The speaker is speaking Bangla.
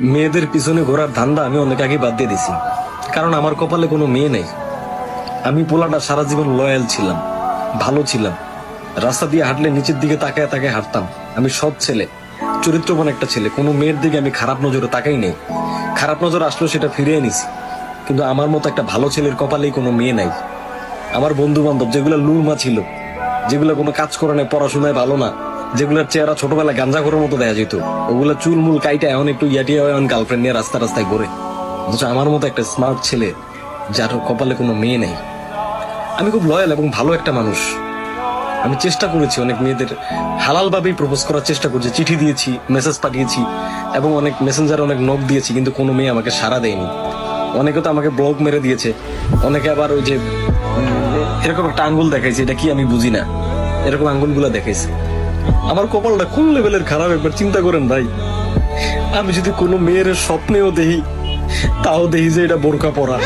মেয়েদের পিছনে ঘোরার ধান্দা আমি অনেক আগে বাদ দিয়ে দিছি, কারণ আমার কপালে কোনো মেয়ে নেই। আমি পোলাটা সারা জীবন লয়াল ছিলাম, ভালো ছিলাম। রাস্তা দিয়ে হাঁটলে নিচের দিকে তাকায় তাকায় হাঁটতাম। আমি সৎ ছেলে, চরিত্রবান একটা ছেলে। কোনো মেয়ের দিকে আমি খারাপ নজরে তাকাই নেই। খারাপ নজর আসলেও সেটা ফিরিয়ে নিছি। কিন্তু আমার মতো একটা ভালো ছেলের কপালেই কোনো মেয়ে নাই। আমার বন্ধু বান্ধব যেগুলো লুরমা ছিল, যেগুলো কোনো কাজ করে না, পড়াশোনায় ভালো না, যেগুলোর চেহারা ছোটবেলায় গাঞ্জা করার মতো দেখা যেত, ওগুলা চুলমুল কাইটা এখন একটু ইয়াটিয়া এখন গার্লফ্রেন্ড নিয়ে রাস্তা রাস্তায় ঘুরে। অথচ আমার মতো একটা স্মার্ট ছেলে যার কপালে কোনো মেয়ে নেই। আমি খুব লয়াল এবং ভালো একটা মানুষ। আমি চেষ্টা করেছি অনেক মেয়েদের হালাল ভাবেই প্রপোজ করার চেষ্টা করছি, চিঠি দিয়েছি, মেসেজ পাঠিয়েছি এবং অনেক মেসেঞ্জারে অনেক নক দিয়েছি, কিন্তু কোনো মেয়ে আমাকে সাড়া দেয়নি। অনেকে তো আমাকে ব্লক মেরে দিয়েছে, অনেকে আবার ওই যে এরকম একটা আঙ্গুল দেখাইছে, এটা কি আমি বুঝি না, এরকম আঙ্গুলগুলা দেখাইছে। আমার কপালটা কোন লেভেলের খারাপ একবার চিন্তা করেন ভাই। আমি যদি কোনো মেয়ের স্বপ্নেও দেখি, তাও দেখি যে এটা বোরকা পরা।